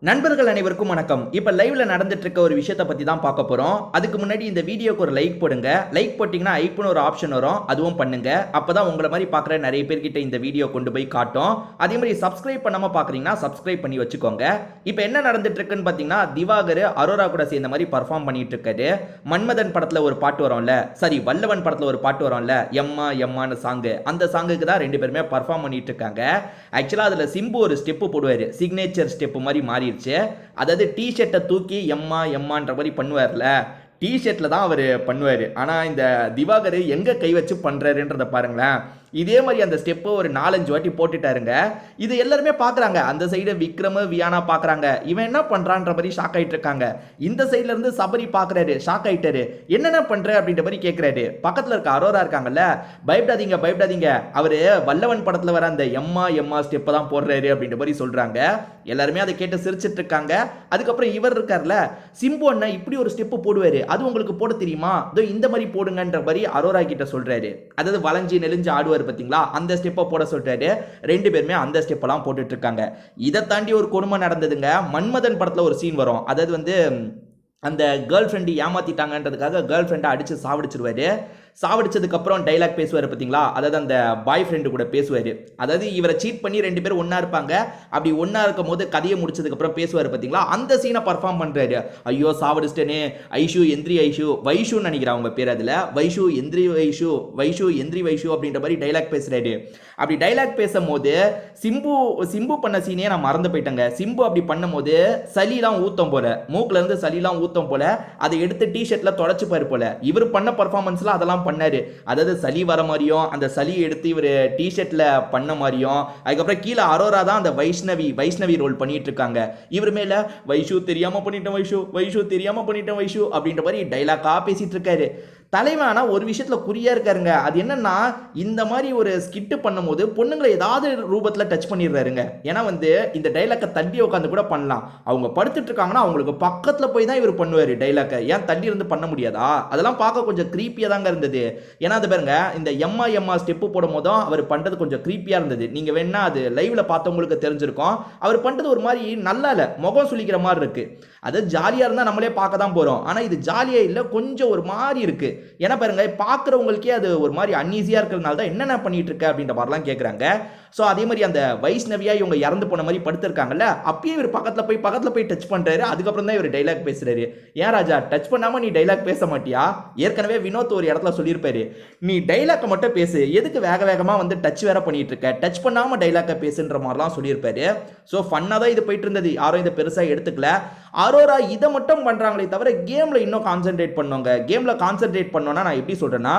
நண்பர்கள் அனைவருக்கும் வணக்கம். இப்ப லைவ்ல நடந்துட்டு இருக்க ஒரு விஷயத்தை பத்தி தான் பார்க்க போறோம். அதுக்கு முன்னாடி இந்த வீடியோக்கு ஒரு லைக் போடுங்க. லைக் போட்டீங்கன்னா ஐப்னு ஒரு ஆப்ஷன் வரும், அதுவும் பண்ணுங்க. அப்பதான் உங்களை மாதிரி பார்க்குற நிறைய பேர்கிட்ட இந்த வீடியோ கொண்டு போய் காட்டும். அதே மாதிரி சப்ஸ்கிரைப் பண்ணாம பார்க்குறீங்கன்னா சப்ஸ்கிரைப் பண்ணி வச்சுக்கோங்க. இப்போ என்ன நடந்துட்டு இருக்குன்னு பார்த்தீங்கன்னா, திவாகர் அரோரா கூட சேர்ந்த மாதிரி பர்ஃபார்ம் பண்ணிட்டு இருக்காரு. மன்மதன் படத்துல ஒரு பாட்டு வரும்ல, சரி வல்லவன் படத்துல ஒரு பாட்டு வரும்ல, எம்மா எம்மான்னு சாங்கு, அந்த சாங்குக்கு தான் ரெண்டு பேருமே பர்ஃபார்ம் பண்ணிட்டு இருக்காங்க. ஆக்சுவலா அதுல சிம்பு ஒரு ஸ்டெப் போடுவாரு, சிக்னேச்சர் ஸ்டெப் மாதிரி மாறிடுச்சு. அதாவது டி ஷர்ட்டை தூக்கி எம்மா எம்மான்ற மாதிரி பண்ணுவார்ல, டி ஷர்ட்ல தான் அவர் பண்ணுவார். ஆனால் இந்த திவாகர் எங்கே கை வச்சு பண்ணுறாருன்றதை பாருங்களேன். இதே மாதிரி அந்த ஸ்டெப்பை ஒரு 4-5 வாட்டி போட்டுட்டாருங்க. இது எல்லாருமே பார்க்குறாங்க. அந்த சைடு விக்ரம் வியானா பார்க்குறாங்க, இவன் என்ன பண்ணுறான்ற மாதிரி ஷாக் ஆகிட்டு இருக்காங்க. இந்த சைட்ல இருந்து சபரி பார்க்குறாரு, ஷாக் ஆகிட்டாரு, என்னென்ன பண்ணுற அப்படின்ற மாதிரி கேட்குறாரு. பக்கத்தில் இருக்க அரோரா இருக்காங்கல்ல, பயப்படாதீங்க பயப்படாதீங்க, அவர் வல்லவன் படத்தில் வர அந்த எம்மா எம்மா ஸ்டெப்பை தான் போடுறாரு அப்படின்ற மாதிரி சொல்கிறாங்க. எல்லாருமே அதை கேட்டு சிரிச்சிட்டு இருக்காங்க. அதுக்கப்புறம் இவர் இருக்கார்ல சிம்பு அண்ணா, இப்படி ஒரு ஸ்டெப்பு போடுவார், அது உங்களுக்கு போட தெரியுமா, இதோ இந்த மாதிரி போடுங்கன்ற மாதிரி அரோரா கிட்ட சொல்றாரு. அதாவது வளைஞ்சி நெளிஞ்சு ஆடுவார் பார்த்தீங்களா, அந்த ஸ்டெப்பை போட சொல்றாரு. ரெண்டு பேருமே அந்த ஸ்டெப்பெல்லாம் போட்டுட்டு இருக்காங்க. இதை தாண்டி ஒரு கொடுமை நடந்ததுங்க. மன்மதன் படத்துல ஒரு சீன் வரும். அதாவது வந்து அந்த கேர்ள் ஃப்ரெண்டு ஏமாத்திட்டாங்கன்றதுக்காக கேர்ள் ஃப்ரெண்டை அடிச்சு சாவடிச்சிருவாரு. சாவடிச்சதுக்கப்புறம் டைலாக் பேசுவார் பார்த்தீங்களா, அதாவது அந்த பாய் ஃப்ரெண்டு கூட பேசுவார். அதாவது இவரை சீட் பண்ணி ரெண்டு பேரும் ஒன்றா இருப்பாங்க. அப்படி ஒன்றா இருக்கும் போது கதையை முடிச்சதுக்கப்புறம் பேசுவார் பார்த்தீங்களா, அந்த சீனை பர்ஃபார்ம் பண்ணுறாரு. ஐயோ சாவடிச்சிட்டேனே, ஐஷு எந்திரி ஐஷு, வைஷுன்னு நினைக்கிறேன் அவங்க பேர், அதில் வைஷு எந்திரி வைஷு, வைஷு எந்திரி வைஷு அப்படின்ற மாதிரி டைலாக் பேசுகிறாரு. அப்படி டைலாக் பேசும்போது சிம்பு பண்ண சீனே நான் மறந்து போயிட்டேங்க. சிம்பு அப்படி பண்ணும்போது சளிலாம் ஊத்தம் போல, மூக்குல இருந்து சளிலாம் ஊத்தம் போல, அதை எடுத்து டிஷர்ட்ல தொடச்சுப்பாரு போல. இவர் பண்ண பர்ஃபார்மன்ஸ்ல அதெல்லாம் பண்ணாரு. அதாவது சளி வர மாதிரியும், அந்த சளியை எடுத்து இவர் டிஷர்ட்ல பண்ண மாதிரியும். அதுக்கப்புறம் கீழே அரோரா தான் அந்த வைஷ்ணவி ரோல் பண்ணிட்டு இருக்காங்க. இவர் மேல வைஷு தெரியாம பண்ணிட்டேன் வைஷு, வைஷு தெரியாம பண்ணிட்டேன் வைஷு அப்படின்ற மாதிரி டைலாக்கா பேசிட்டு இருக்காரு. தலைவனா ஒரு விஷயத்துல குறியா இருக்காருங்க. அது என்னன்னா, இந்த மாதிரி ஒரு ஸ்கிட்டு பண்ணும்போது பொண்ணுங்களை ஏதாவது ரூபத்தில் டச் பண்ணிடுறாருங்க. ஏன்னா வந்து இந்த டைலாக்கை தள்ளி உட்காந்து கூட பண்ணலாம். அவங்க படுத்துட்டு இருக்காங்கன்னா அவங்களுக்கு பக்கத்தில் போய் தான் இவர் பண்ணுவார் டைலாக்கை. ஏன் தள்ளி இருந்து பண்ண முடியாதா? அதெல்லாம் பார்க்க கொஞ்சம் க்ரீப்பியாக தாங்க இருந்தது. ஏன்னா அது பாருங்க, இந்த எம்மா எம்மா ஸ்டெப்பு போடும் போதும் அவர் பண்ணுறது கொஞ்சம் க்ரீப்பியாக இருந்தது. நீங்கள் வேணா அது லைவ்ல பார்த்தவங்களுக்கு தெரிஞ்சிருக்கும். அவர் பண்ணுறது ஒரு மாதிரி நல்லா இல்லை, முகம் சுளிக்கிற மாதிரி இருக்கு. அது ஜாலியாக இருந்தால் நம்மளே பார்க்க தான் போகிறோம். ஆனால் இது ஜாலியாக இல்லை, கொஞ்சம் ஒரு மாதிரி இருக்கு. ஏன்னா பாருங்க, பார்க்குறவங்களுக்கே அது ஒரு மாதிரி அன்ஈஸியாக இருக்கிறதுனால தான் என்னென்ன பண்ணிட்டு இருக்க அப்படின்ற மாதிரிலாம் கேட்குறாங்க. ஸோ அதே மாதிரி அந்த வைஷ்ணவியா இவங்க இறந்து போன மாதிரி படுத்திருக்காங்கல்ல, அப்பயே இவர் பக்கத்தில் போய் டச் பண்ணுறாரு. அதுக்கப்புறம் தான் இவர் டைலாக் பேசுறாரு. ஏன் ராஜா, டச் பண்ணாமல் நீ டைலாக் பேச மாட்டியா? ஏற்கனவே வினோத் ஒரு இடத்துல சொல்லியிருப்பாரு, நீ டைலாக்கை மட்டும் பேசு, எதுக்கு வேகமாக வந்து டச் வேற பண்ணிட்டு இருக்க, டச் பண்ணாமல் டைலாக்கை பேசுன்ற மாதிரிலாம் சொல்லியிருப்பாரு. ஸோ ஃபன்னாக தான் இது போயிட்டு இருந்தது, யாரும் இதை பெருசாக எடுத்துக்கல. அரோரா இதை மட்டும் பண்ணுறாங்களே தவிர கேமில் இன்னும் கான்சென்ட்ரேட் பண்ணுவாங்க. கேமில் கான்சென்ட்ரேட் பண்ணோன்னா நான் எப்படி சொல்கிறேன்னா,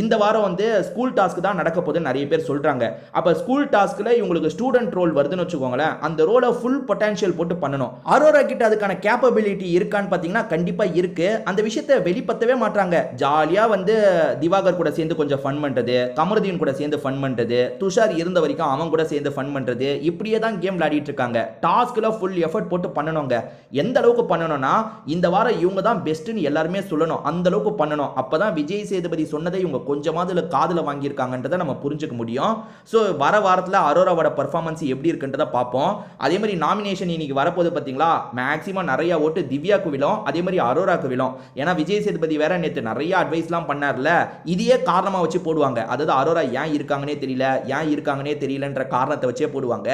இந்த வாரம் வந்து ஸ்கூல் டாஸ்க் தான் நடக்க போகுதுன்னு நிறைய பேர் சொல்கிறாங்க. அப்போ ஸ்கூல் டாஸ்கில் இவங்களுக்கு ஸ்டூடெண்ட் ரோல் வருதுன்னு வச்சுக்கோங்களேன், அந்த ரோலை ஃபுல் பொட்டன்ஷியல் போட்டு பண்ணணும். அரோரா கிட்ட அதுக்கான கேப்பபிலிட்டி இருக்கான்னு பார்த்தீங்கன்னா கண்டிப்பாக இருக்குது. அந்த விஷயத்தை வெளிப்படுத்தவே மாட்டாங்க. ஜாலியாக வந்து திவாகர் கூட சேர்ந்து கொஞ்சம் ஃபன் பண்ணுறது, கமருதீன் கூட சேர்ந்து ஃபன் பண்ணுறது, துஷார் இருந்த வரைக்கும் அவன் கூட சேர்ந்து ஃபன் பண்ணுறது, இப்படியே தான் கேம் விளையாடிட்டு இருக்காங்க. டாஸ்கில் ஃபுல் எஃபர்ட் போட்டு பண்ணணுங்க. எந்த அளவுக்கு பண்ணணும்னா, இந்த வாரம் இவங்க தான் பெஸ்ட்டுன்னு எல்லாருமே சொல்லணும். அந்த அளவுக்கு பண்ணணும். அப்போ தான் விஜய் சேதுபதி சொன்னதை இவங்க கொஞ்சமாவது காதில் வாங்கியிருக்காங்கன்றதை நம்ம புரிஞ்சுக்க முடியும். ஸோ வர வாரத்தில் அரோராவோட பர்ஃபார்மன்ஸ் எப்படி இருக்குன்றதை பார்ப்போம். அதே மாதிரி நாமினேஷன் இன்னைக்கு வரப்போது பார்த்தீங்களா, மேக்ஸிமம் நிறைய ஓட்டு திவ்யாவுக்கு விழும், அதே மாதிரி அரோராக்கு விழும். ஏன்னா விஜய் சேதுபதி வேற நேற்று நிறைய அட்வைஸ்லாம் பண்ணார்ல, இதையே காரணமாக வச்சு போடுவாங்க. அதாவது அரோரா ஏன் இருக்காங்கன்னே தெரியலன்ற காரணத்தை வச்சே போடுவாங்க.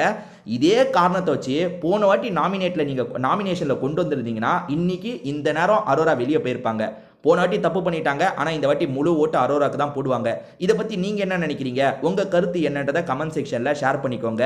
இதே காரணத்தை வச்சு போன வாட்டி நாமினேஷனில் கொண்டு வந்திருந்தீங்கன்னா இன்னைக்கு இந்த நேரம் அரோரா வெளியே போயிருப்பாங்க. போன வாட்டி தப்பு பண்ணிட்டாங்க, ஆனால் இந்த வாட்டி முழு ஓட்டு அரோராக்கு தான் போடுவாங்க. இதை பற்றி நீங்கள் என்ன நினைக்கிறீங்க? உங்கள் கருத்து என்னன்றதை கமெண்ட் செக்ஷனில் ஷேர் பண்ணிக்கோங்க.